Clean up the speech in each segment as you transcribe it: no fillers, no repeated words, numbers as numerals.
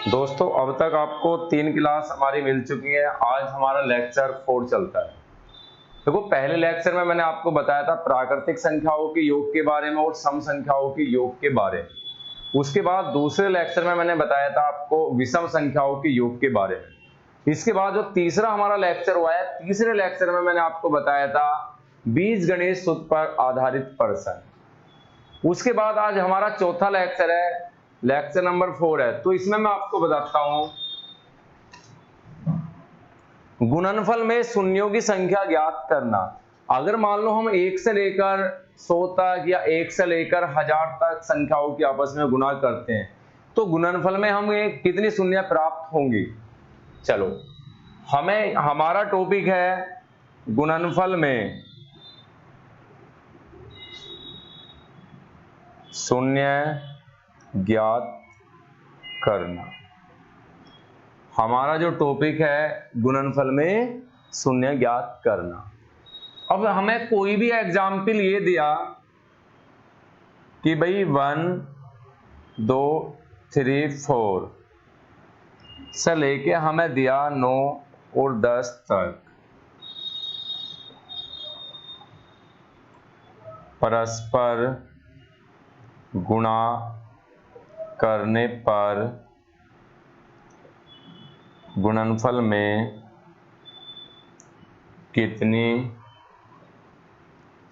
दोस्तों अब तक आपको 3 क्लास हमारी मिल चुकी है। आज हमारा लेक्चर 4 चलता है। देखो पहले लेक्चर में मैंने आपको बताया था प्राकृतिक संख्याओं के योग के बारे में और सम संख्याओं के योग के बारे में। उसके बाद दूसरे लेक्चर में मैंने बताया था आपको विषम संख्याओं के योग के बारे में। इसके बाद जो तीसरा हमारा लेक्चर हुआ है, तीसरे लेक्चर में मैंने आपको बताया था बीजगणित सूत्र पर आधारित प्रश्न। उसके बाद आज हमारा चौथा लेक्चर है, लेक्चर नंबर 4 है। तो इसमें मैं आपको बताता हूं गुणनफल में शून्यों की संख्या ज्ञात करना। अगर मान लो हम 1 से लेकर 100 तक या 1 से लेकर 1000 तक संख्याओं की आपस में गुणा करते हैं तो गुणनफल में हमें कितनी शून्य प्राप्त होंगी। चलो हमें हमारा टॉपिक है गुणनफल में शून्य ज्ञात करना। हमारा जो टॉपिक है गुणनफल में शून्य ज्ञात करना। अब हमें कोई भी एग्जाम्पल ये दिया कि भाई 1 2 3 4 से लेके हमें दिया 9 और 10 तक परस्पर गुणा करने पर गुणनफल में कितनी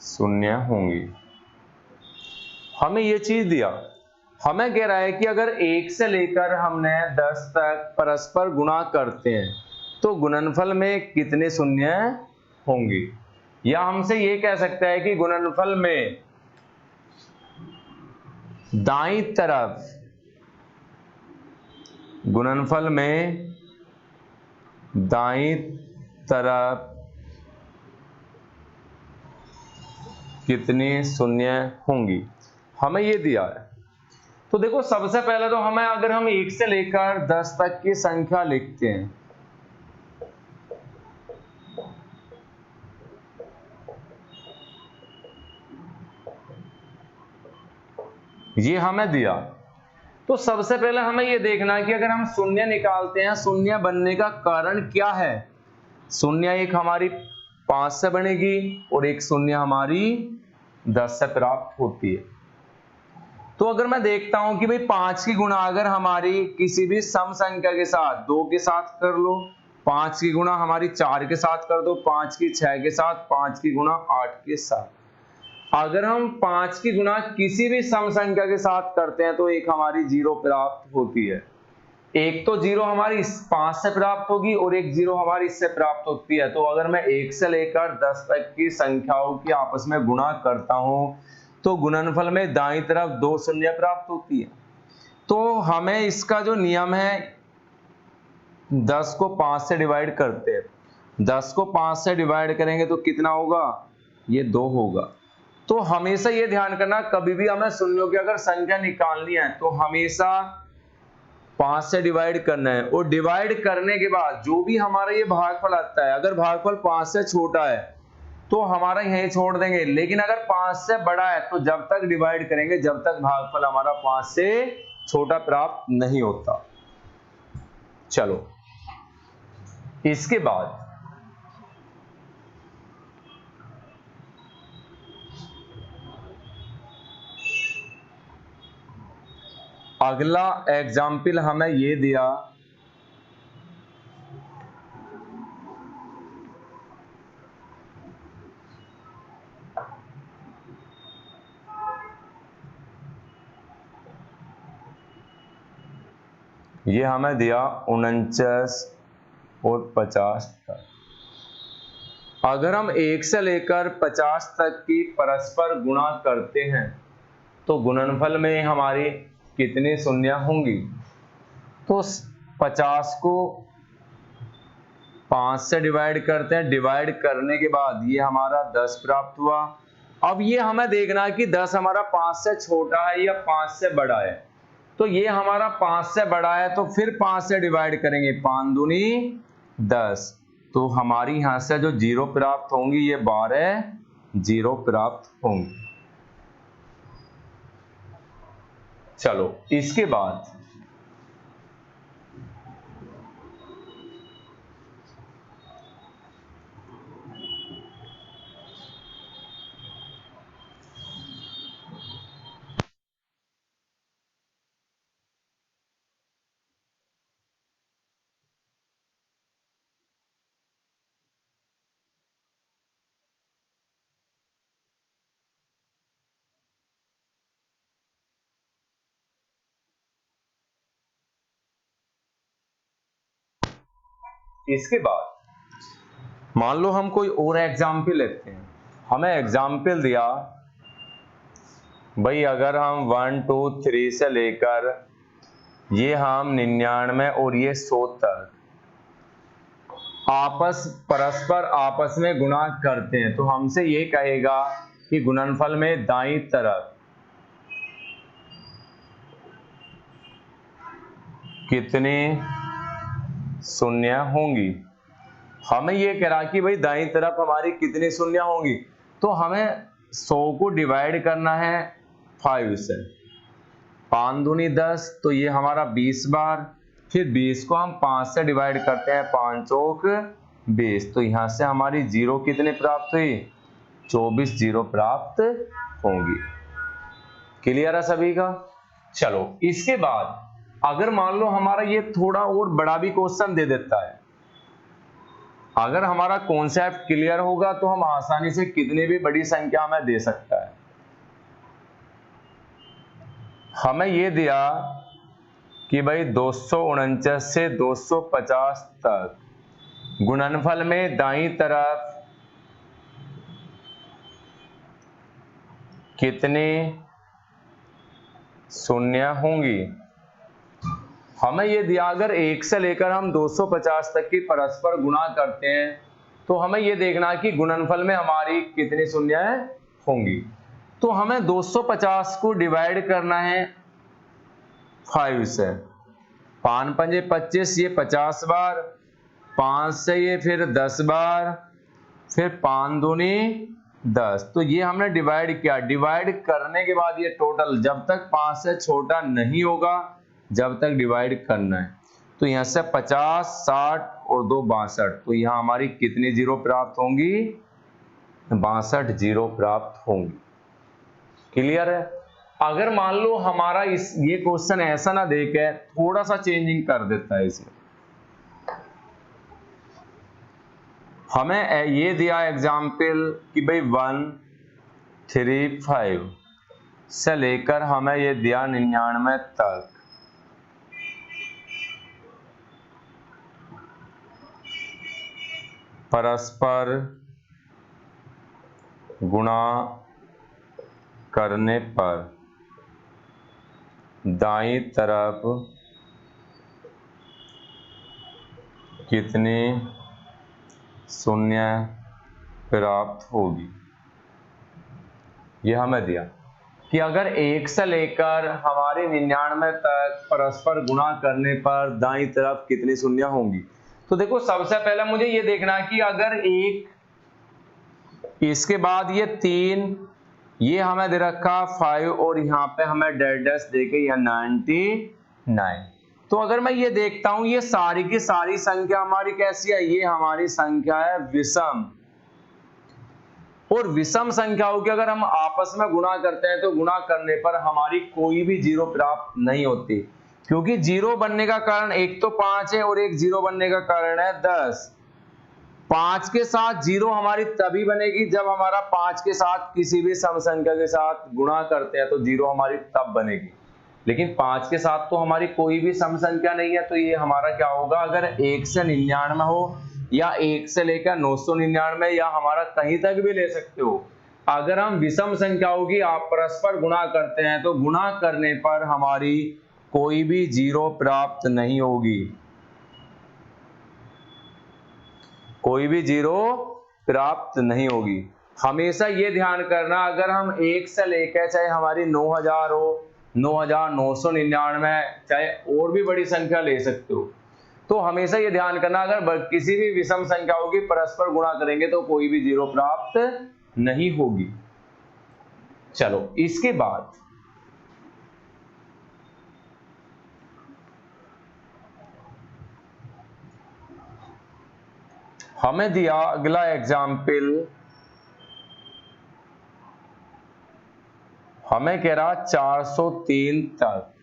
शून्य होंगी। हमें ये चीज दिया, हमें कह रहा है कि अगर 1 से लेकर हमने 10 तक परस्पर गुणा करते हैं तो गुणनफल में कितने शून्य होंगी। या हमसे ये कह सकता है कि गुणनफल में दाईं तरफ दाईं तरफ कितनी शून्य होंगी, हमें ये दिया है। तो देखो सबसे पहले तो हमें अगर हम 1 से लेकर 10 तक की संख्या लिखते हैं ये हमें दिया, तो सबसे पहले हमें ये देखना है कि अगर हम शून्य निकालते हैं शून्य बनने का कारण क्या है। शून्य एक हमारी 5 से बनेगी और एक शून्य हमारी 10 से प्राप्त होती है। तो अगर मैं देखता हूं कि भाई 5 की गुणा अगर हमारी किसी भी सम संख्या के साथ 2 के साथ कर लो, 5 की गुणा हमारी 4 के साथ कर दो, 5 की 6 के साथ, 5 की गुणा 8 के साथ। अगर हम 5 की गुणा किसी भी सम संख्या के साथ करते हैं तो एक हमारी 0 प्राप्त होती है। एक तो 0 हमारी 5 से प्राप्त होगी और एक 0 हमारी इससे प्राप्त होती है। तो अगर मैं 1 से लेकर 10 तक की संख्याओं की आपस में गुणा करता हूं तो गुणनफल में दाईं तरफ 2 शून्य प्राप्त होती है। तो हमें इसका जो नियम है 10 को 5 से डिवाइड करते हैं, 10 को 5 से डिवाइड करेंगे तो कितना होगा, ये 2 होगा। तो हमेशा ये ध्यान करना कभी भी हमें शून्यों की अगर संख्या निकालनी है तो हमेशा 5 से डिवाइड करना है और डिवाइड करने के बाद जो भी हमारा ये भागफल आता है अगर भागफल 5 से छोटा है तो हमारा यहीं छोड़ देंगे, लेकिन अगर 5 से बड़ा है तो जब तक डिवाइड करेंगे जब तक भागफल हमारा 5 से छोटा प्राप्त नहीं होता। चलो इसके बाद अगला एग्जाम्पल हमें ये दिया ये हमें दिया 49 और 50 तक। अगर हम 1 से लेकर 50 तक की परस्पर गुणा करते हैं तो गुणनफल में हमारी कितनी शून्य होंगी। तो 50 को 5 से डिवाइड करते हैं, डिवाइड करने के बाद ये हमारा 10 प्राप्त हुआ। अब ये हमें देखना है कि 10 हमारा 5 से छोटा है या 5 से बड़ा है। तो ये हमारा 5 से बड़ा है तो फिर 5 से डिवाइड करेंगे, 5 दूनी 10, तो हमारी यहां से जो 0 प्राप्त होंगी ये 12 0 प्राप्त होंगी। चलो इसके बाद इसके बाद मान लो हम कोई और एग्जाम्पल लेते हैं। हमें एग्जाम्पल दिया भाई, अगर हम 1 2 3 से लेकर ये हम 99 और ये 100 तक परस्पर आपस में गुणा करते हैं, तो हमसे ये कहेगा कि गुणनफल में दाईं तरफ कितने शून्य होंगी। हमें ये कह रहा कि भाई दाईं तरफ हमारी कितनी शून्य होंगी, तो हमें 100 को डिवाइड करना है 5 से। 5 दूनी 10, तो ये हमारा 20 बार। फिर 20 को हम 5 से डिवाइड करते हैं, 5 चौक 20, तो यहां से हमारी जीरो कितने प्राप्त हुई, 24 जीरो प्राप्त होंगी। क्लियर है सभी का। चलो इसके बाद अगर मान लो हमारा ये थोड़ा और बड़ा भी क्वेश्चन दे देता है, अगर हमारा कॉन्सेप्ट क्लियर होगा तो हम आसानी से कितनी भी बड़ी संख्या में दे सकता है। हमें ये दिया कि भाई 249 से 250 तक गुणनफल में दाईं तरफ कितने शून्य होंगी। हमें ये दिया अगर 1 से लेकर हम 250 तक की परस्पर गुणा करते हैं, तो हमें ये देखना कि गुणनफल में हमारी कितनी शून्य होंगी। तो हमें 250 को डिवाइड करना है 5 से। 5 पंजे 25, ये 50 बार। 5 से ये फिर 10 बार, फिर 5 दूनी 10, तो ये हमने डिवाइड किया। डिवाइड करने के बाद ये टोटल जब तक 5 से छोटा नहीं होगा जब तक डिवाइड करना है। तो यहां से 50, 60 और 2 62, तो यहां हमारी कितनी जीरो प्राप्त होंगी, 62 जीरो प्राप्त होंगी। क्लियर है। अगर मान लो हमारा ये क्वेश्चन ऐसा ना देके थोड़ा सा चेंजिंग कर देता है इसमें, हमें ये दिया एग्जाम्पल कि भाई 1 3 5 से लेकर हमें ये दिया 99 तक परस्पर गुणा करने पर दाईं तरफ कितने शून्य प्राप्त होगी। यह हमें दिया कि अगर 1 से लेकर हमारे 99 तक परस्पर गुणा करने पर दाईं तरफ कितनी शून्य होंगी। तो देखो सबसे पहले मुझे ये देखना है कि अगर 1, इसके बाद ये 3, ये हमें दे रखा 5 और यहाँ पे हमें डैश देके यह 99। तो अगर मैं ये देखता हूं ये सारी की सारी संख्या हमारी कैसी है, ये हमारी संख्या है विषम। और विषम संख्याओं के अगर हम आपस में गुणा करते हैं तो गुणा करने पर हमारी कोई भी जीरो प्राप्त नहीं होती, क्योंकि जीरो बनने का कारण एक तो 5 है और एक जीरो बनने का कारण है 10। 5 के साथ जीरो हमारी तभी बनेगी जब हमारा 5 के साथ किसी भी सम संख्या के साथ गुणा करते हैं तो जीरो हमारी तब बनेगी। लेकिन 5 के साथ तो हमारी कोई भी सम संख्या नहीं है, तो ये हमारा क्या होगा, अगर 1 से 99 हो या 1 से लेकर 999 या हमारा कहीं तक भी ले सकते हो, अगर हम विषम संख्याओं की आप परस्पर गुणा करते हैं तो गुणा करने पर हमारी कोई भी जीरो प्राप्त नहीं होगी, कोई भी जीरो प्राप्त नहीं होगी। हमेशा ये ध्यान करना, अगर हम 1 से लेकर चाहे हमारी 9000 हो, 9999, चाहे और भी बड़ी संख्या ले सकते हो, तो हमेशा ये ध्यान करना अगर किसी भी विषम संख्याओं की परस्पर गुणा करेंगे तो कोई भी जीरो प्राप्त नहीं होगी। चलो इसके बाद हमें दिया अगला एग्जाम्पल, हमें कह रहा 403 तक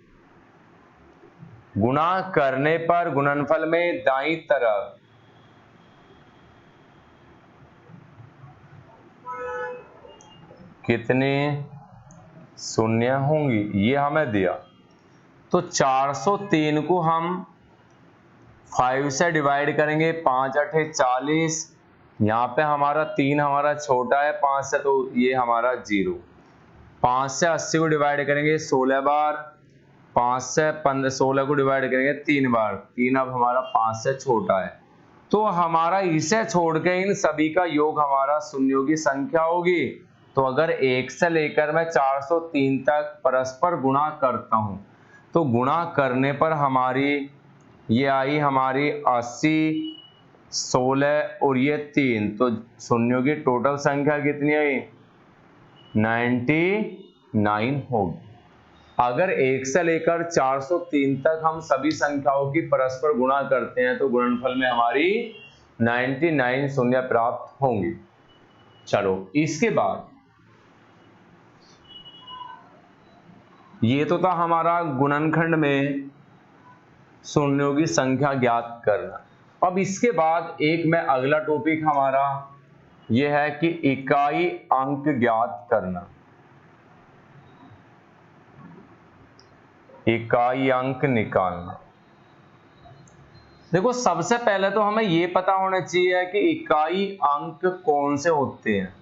गुणा करने पर गुणनफल में दाईं तरफ कितने शून्य होंगी, ये हमें दिया। तो 403 को हम 5 से डिवाइड करेंगे, 5 8 40। यहाँ पे हमारा 3 हमारा छोटा है 5 से, तो ये हमारा 0। 5 से 80 को डिवाइड करेंगे 16 बार, 5 से 16 को डिवाइड करेंगे 3 बार, 3 अब हमारा 5 से छोटा है। तो हमारा इसे छोड़ के इन सभी का योग हमारा शून्यों की संख्या होगी। तो अगर 1 से लेकर मैं 403 तक परस्पर गुणा करता हूं, तो गुणा करने पर हमारी ये आई हमारी 80, 16 और ये 3, तो शून्यों की टोटल संख्या कितनी आई? 99 होगी। अगर 1 से लेकर 403 तक हम सभी संख्याओं की परस्पर गुणा करते हैं, तो गुणनफल में हमारी 99 शून्य प्राप्त होंगी। चलो, इसके बाद ये तो था हमारा गुणनखंड में शून्यों की संख्या ज्ञात करना। अब इसके बाद एक में अगला टॉपिक हमारा यह है कि इकाई अंक ज्ञात करना। इकाई अंक निकालना। देखो, सबसे पहले तो हमें यह पता होना चाहिए कि इकाई अंक कौन से होते हैं।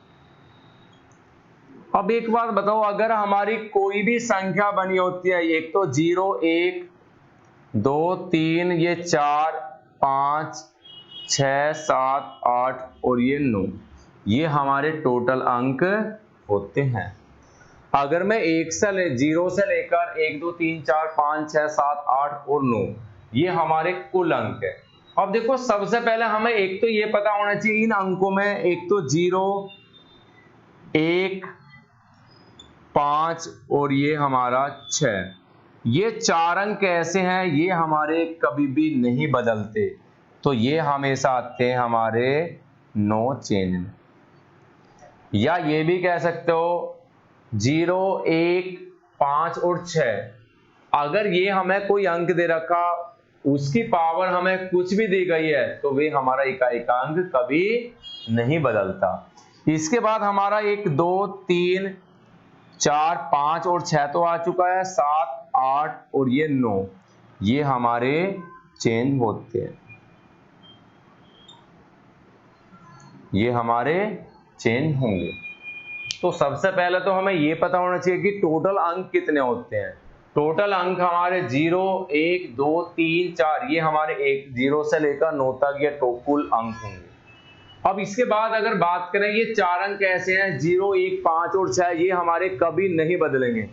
अब एक बात बताओ, अगर हमारी कोई भी संख्या बनी होती है, एक तो 0, 1, 2, 3, ये 4, 5, 6, 7, 8 और ये 9, ये हमारे टोटल अंक होते हैं। अगर मैं 0 से लेकर 1 2 3 4 5 6 7 8 और 9, ये हमारे कुल अंक है। अब देखो, सबसे पहले हमें एक तो ये पता होना चाहिए इन अंकों में, एक तो 0, 1, 5 और ये हमारा 6, ये 4 अंक ऐसे हैं, ये हमारे कभी भी नहीं बदलते, तो ये हमेशा आते हैं हमारे नो चेंज में। या ये भी कह सकते हो 0, 1, 5 और 6, अगर ये हमें कोई अंक दे रखा, उसकी पावर हमें कुछ भी दी गई है, तो वे हमारा इकाई का अंक कभी नहीं बदलता। इसके बाद हमारा 1, 2, 3, 4, 5 और 6 तो आ चुका है, 7, 8 और ये 9, ये हमारे चेंज होते हैं, ये हमारे चेंज होंगे। तो सबसे पहले तो हमें ये पता होना चाहिए कि टोटल अंक कितने होते हैं। टोटल अंक हमारे 0, 1, 2, 3, 4, ये हमारे 0 से लेकर 9 तक ये कुल अंक होंगे। अब इसके बाद अगर बात करें, ये 4 अंक ऐसे हैं 0, 1, 5 और 6, ये हमारे कभी नहीं बदलेंगे।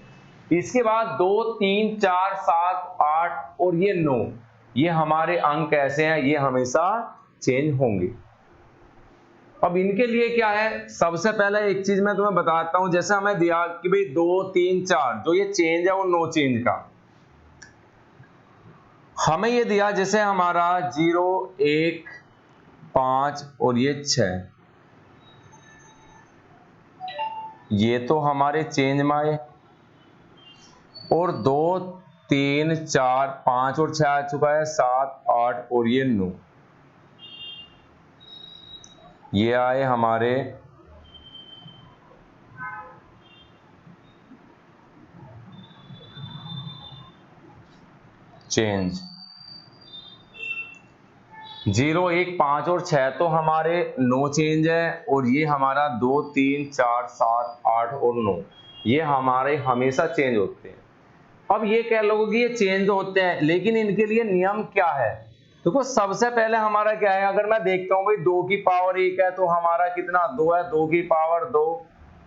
इसके बाद 2, 3, 4, 7, 8 और ये 9, ये हमारे अंक ऐसे हैं, ये हमेशा चेंज होंगे। अब इनके लिए क्या है, सबसे पहले एक चीज मैं तुम्हें बताता हूं। जैसे हमें दिया कि भाई 2, 3, 4, जो ये चेंज है वो नो चेंज का, हमें ये दिया जैसे हमारा 0, 1, 5 और ये 6, ये तो हमारे चेंज में आए, और 2, 3, 4, 5 और 6 आ चुका है, 7, 8 और ये 9, ये आए हमारे चेंज। 0, 1, 5 और 6 तो हमारे नो चेंज है, और ये हमारा 2, 3, 4, 7, 8 और 9, ये हमारे हमेशा चेंज होते हैं। अब ये कह लोगे कि ये चेंज होते हैं, लेकिन इनके लिए नियम क्या है। देखो, सबसे पहले हमारा क्या है, अगर मैं देखता हूं भाई 2 की पावर 1 है, तो हमारा कितना 2 है, 2 की पावर 2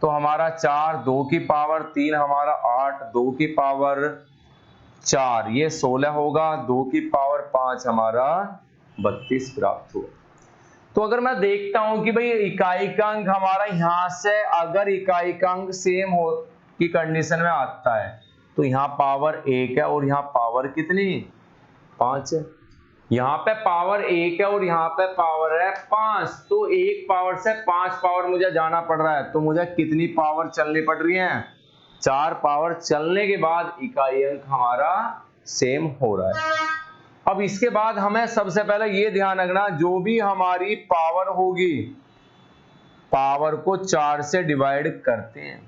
तो हमारा 4, 2 की पावर 3 हमारा 8, 2 की पावर 4 ये 16 होगा, 2 की पावर 5 हमारा 32 प्राप्त हुआ। तो अगर मैं देखता हूं कि भाई इकाई का अंक हमारा यहां से, अगर इकाई का अंक सेम हो की कंडीशन में आता है, तो यहाँ पावर 1 है और यहाँ पावर कितनी 5 है। यहाँ पे पावर 1 है और यहाँ पे पावर है 5, तो 1 पावर से 5 पावर मुझे जाना पड़ रहा है, तो मुझे कितनी पावर चलनी पड़ रही है, 4 पावर चलने के बाद इकाई अंक हमारा सेम हो रहा है। अब इसके बाद हमें सबसे पहले ये ध्यान रखना, जो भी हमारी पावर होगी, पावर को 4 से डिवाइड करते हैं।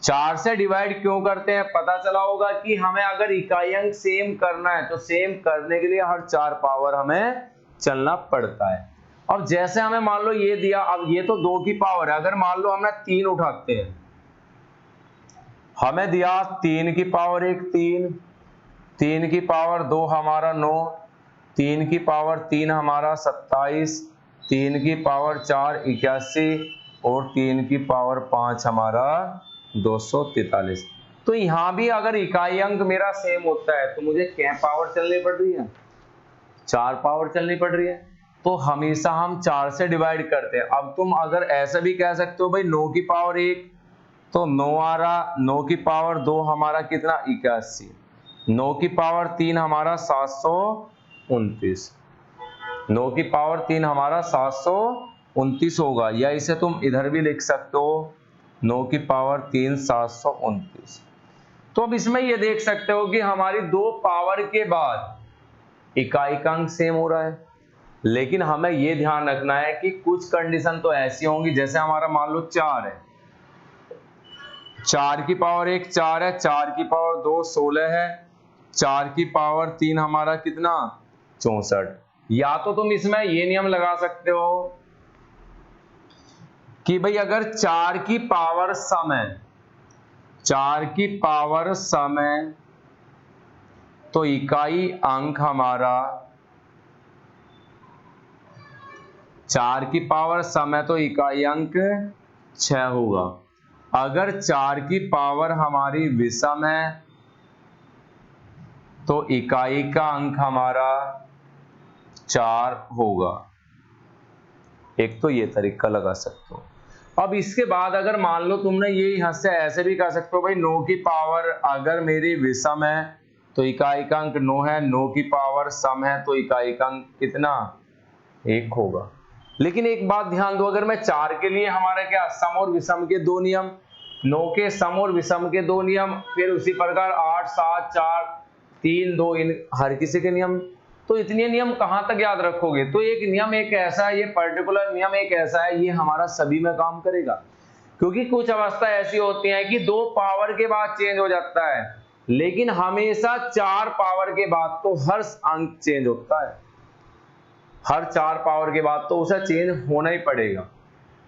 4 से डिवाइड क्यों करते हैं, पता चला होगा कि हमें अगर इकाई अंक सेम करना है तो सेम करने के लिए हर 4 पावर हमें चलना पड़ता है। अब जैसे हमें मान लो ये दिया, अब ये तो 2 की पावर है, अगर मान लो हमने 3 उठाते हैं, हमें दिया 3 की पावर 1 3, 3 की पावर 2 हमारा 9, 3 की पावर 3 हमारा 27, 3 की पावर 4 81 और 3 की पावर 5 हमारा 243। तो यहां भी अगर इकाई अंक मेरा सेम होता है तो मुझे क्या पावर चलनी पड़ रही है, 4 पावर चलनी पड़ रही है। तो हमेशा हम 4 से डिवाइड करते हैं। अब तुम अगर ऐसा भी कह सकते हो भाई 9 की पावर 1, तो 9 आ रहा, 9 की पावर 2 हमारा कितना 81, 9 की पावर 3 हमारा 729, 9 की पावर 3 हमारा 729 होगा, या इसे तुम इधर भी लिख सकते हो 9 की पावर 3 729। तो अब इसमें ये देख सकते हो कि हमारी 2 पावर के बाद इकाई का अंक सेम हो रहा है, लेकिन हमें ये ध्यान रखना है कि कुछ कंडीशन तो ऐसी होंगी, जैसे हमारा मान लो 4 है, 4 की पावर 1 4 है, 4 की पावर 2 16 है, 4 की पावर 3 हमारा कितना 64। या तो तुम इसमें ये नियम लगा सकते हो कि भाई अगर 4 की पावर सम है, 4 की पावर सम है तो इकाई अंक हमारा, 4 की पावर सम है तो इकाई अंक 6 होगा। अगर 4 की पावर हमारी विषम है तो इकाई का अंक हमारा 4 होगा। एक तो ये तरीका लगा सकते हो। अब इसके बाद अगर मान लो तुमने ये यहां से ऐसे भी कह सकते हो भाई 9 की पावर अगर मेरी विषम है तो इकाई का अंक 9 है, 9 की पावर सम है तो इकाई का अंक कितना 1 होगा। लेकिन एक बात ध्यान दो, अगर मैं 4 के लिए हमारा क्या सम और विषम के 2 नियम, 9 के सम और विषम के 2 नियम, फिर उसी प्रकार 8 7 4 3 2 इन हर किसी के नियम, तो इतने नियम कहां तक याद रखोगे। तो एक नियम एक ऐसा है, ये पर्टिकुलर नियम एक ऐसा है, ये हमारा सभी में काम करेगा, क्योंकि कुछ अवस्था ऐसी होती है कि 2 पावर के बाद चेंज हो जाता है, लेकिन हमेशा 4 पावर के बाद तो हर अंक चेंज होता है, हर 4 पावर के बाद तो उसे चेंज होना ही पड़ेगा।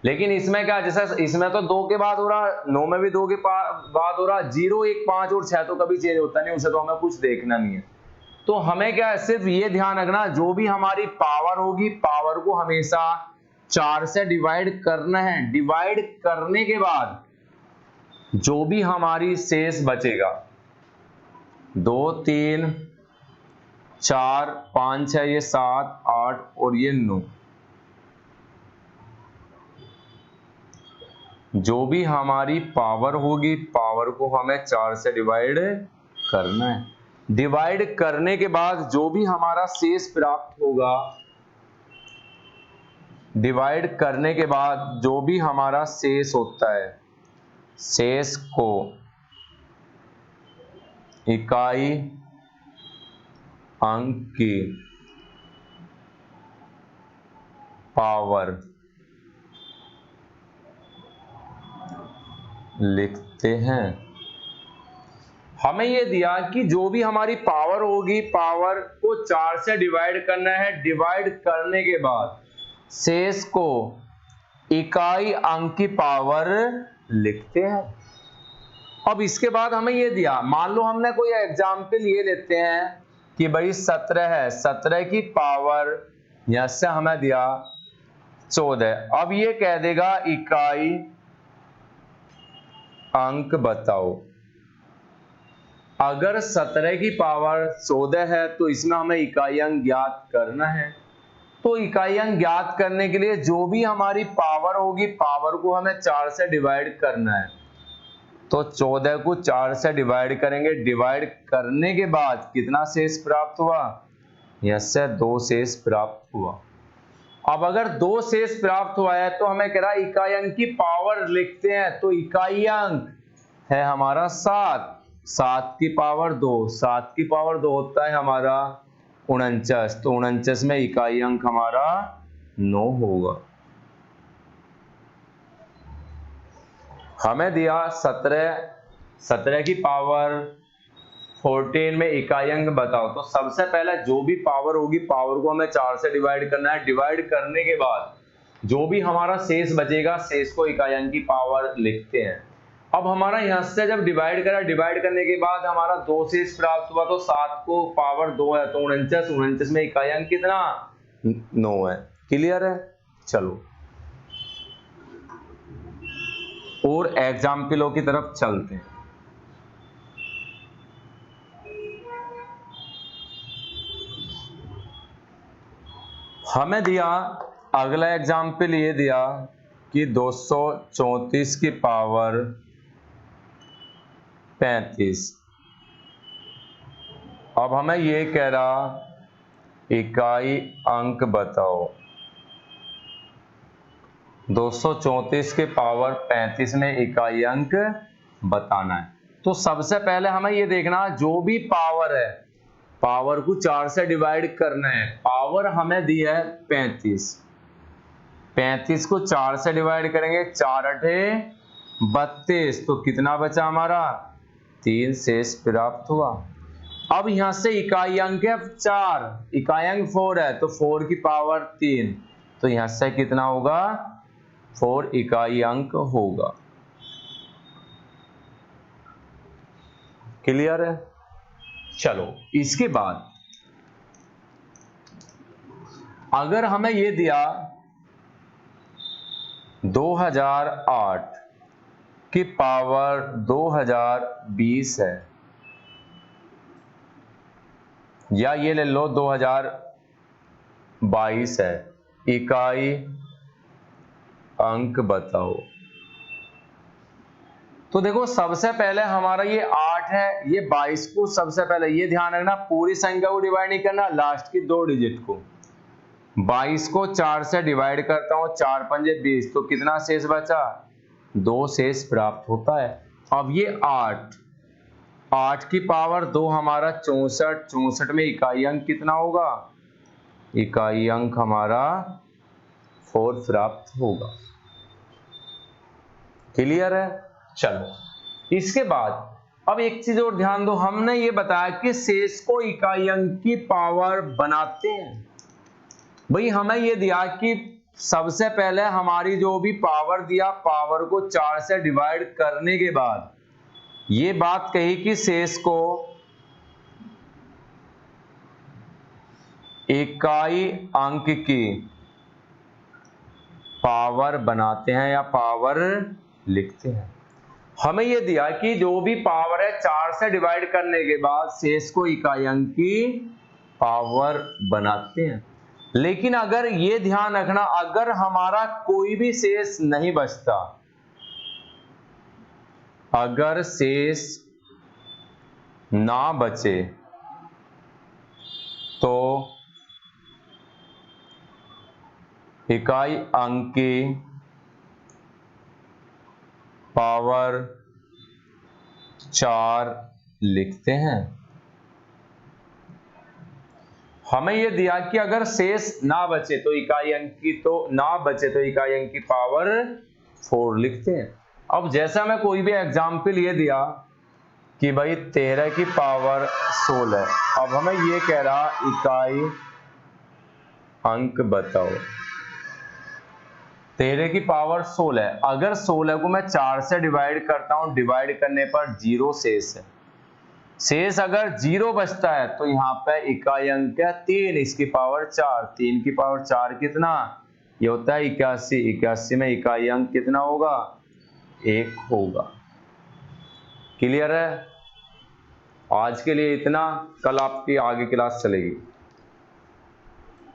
लेकिन इसमें क्या, जैसे इसमें तो 2 के बाद हो रहा, 9 में भी 2 के बाद हो रहा, 0 1 5 और 6 तो कभी चेंज होता नहीं, उसे तो हमें कुछ देखना नहीं है। तो हमें क्या है, सिर्फ ये ध्यान रखना जो भी हमारी पावर होगी, पावर को हमेशा 4 से डिवाइड करना है, डिवाइड करने के बाद जो भी हमारी शेष बचेगा 2 3 4 5 6 ये 7 8 और ये 9, जो भी हमारी पावर होगी पावर को हमें 4 से डिवाइड करना है। डिवाइड करने के बाद जो भी हमारा शेष प्राप्त होगा, डिवाइड करने के बाद जो भी हमारा शेष होता है, शेष को इकाई अंक की पावर लिखते हैं। हमें यह दिया कि जो भी हमारी पावर होगी पावर को 4 से डिवाइड करना है, डिवाइड करने के बाद शेष को इकाई अंक की पावर लिखते हैं। अब इसके बाद हमें यह दिया, मान लो हमने कोई एग्जाम्पल ये लेते हैं कि भाई 17 है, 17 की पावर यहां से हमें दिया 14। अब ये कह देगा इकाई अंक बताओ। अगर 17 की पावर 14 है तो इसमें हमें इकाई अंक ज्ञात करना है। तो इकाई अंक ज्ञात करने के लिए जो भी हमारी पावर होगी पावर को हमें 4 से डिवाइड करना है। तो 14 को 4 से डिवाइड करेंगे, डिवाइड करने के बाद कितना शेष प्राप्त हुआ, यस से 2 शेष प्राप्त हुआ। अब अगर 2 शेष प्राप्त हुआ है तो हमें कह रहा है इकाई अंक की पावर लिखते हैं। तो इकाई अंक है हमारा 7, 7 की पावर 2, 7 की पावर 2 होता है हमारा 49, तो 49 में इकाई अंक हमारा 9 होगा। हमें दिया 17 17 की पावर 14 में इकाई अंक बताओ। तो सबसे पहले जो भी पावर होगी, पावर को हमें 4 से डिवाइड करना है। डिवाइड करने के बाद जो भी हमारा शेष बचेगा, शेष को इकाई अंक की पावर लिखते हैं। अब हमारा यहाँ से जब डिवाइड करा, डिवाइड करने के बाद हमारा 2 शेष प्राप्त हुआ। तो 7 को पावर 2 है तो 49, 49 में इकाई अंक कितना 9 है। क्लियर है? चलो और एग्जाम्पलों की तरफ चलते हैं। हमें दिया अगला एग्जाम्पल ये दिया कि 234 की पावर 35। अब हमें ये कह रहा इकाई अंक बताओ। 234 के पावर 35 में इकाई अंक बताना है। तो सबसे पहले हमें ये देखना जो भी पावर है, पावर को 4 से डिवाइड करना है। पावर हमें दी है 35, 35 को 4 से डिवाइड करेंगे, 4 अठे 32, तो कितना बचा हमारा 3 शेष प्राप्त हुआ। अब यहां से इकाई अंक है 4, इकाई अंक 4 है तो 4 की पावर 3, तो यहां से कितना होगा 4 इकाई अंक होगा। क्लियर है? चलो इसके बाद अगर हमें ये दिया 2008 की पावर 2020 है, या ये ले लो 2022 है, इकाई अंक बताओ। तो देखो सबसे पहले हमारा ये 8 है, ये 22 को सबसे पहले ये ध्यान रखना पूरी संख्या को डिवाइड नहीं करना, लास्ट की 2 डिजिट को। 22 को 4 से डिवाइड करता हूं, 4 पंजे 20, तो कितना शेष बचा 2 शेष प्राप्त होता है। अब ये 8 की पावर 2 हमारा 64, 64 में इकाई अंक कितना होगा, इकाई अंक हमारा 4 प्राप्त होगा। क्लियर है? चलो इसके बाद अब एक चीज और ध्यान दो, हमने ये बताया कि शेष को इकाई अंक की पावर बनाते हैं। भाई हमें ये दिया कि सबसे पहले हमारी जो भी पावर दिया, पावर को 4 से डिवाइड करने के बाद ये बात कही कि शेष को इकाई अंक की पावर बनाते हैं या पावर लिखते हैं। हमें यह दिया कि जो भी पावर है 4 से डिवाइड करने के बाद शेष को इकाई अंक की पावर बनाते हैं। लेकिन अगर ये ध्यान रखना, अगर हमारा कोई भी शेष नहीं बचता, अगर शेष ना बचे तो इकाई अंक की पावर 4 लिखते हैं। हमें यह दिया कि अगर शेष ना बचे तो इकाई अंक की इकाई अंक की पावर 4 लिखते हैं। अब जैसा मैं कोई भी एग्जाम्पल ये दिया कि भाई 13 की पावर 16, अब हमें ये कह रहा इकाई अंक बताओ। 13 की पावर 16, अगर 16 को मैं 4 से डिवाइड करता हूं, डिवाइड करने पर 0 शेष है। शेष अगर 0 बचता है तो यहाँ पे इकाई अंक है 3, इसकी पावर 4, 3 की पावर 4 कितना, ये होता है 81, 81 में इकाई अंक कितना होगा 1 होगा। क्लियर है? आज के लिए इतना, कल आपकी आगे क्लास चलेगी।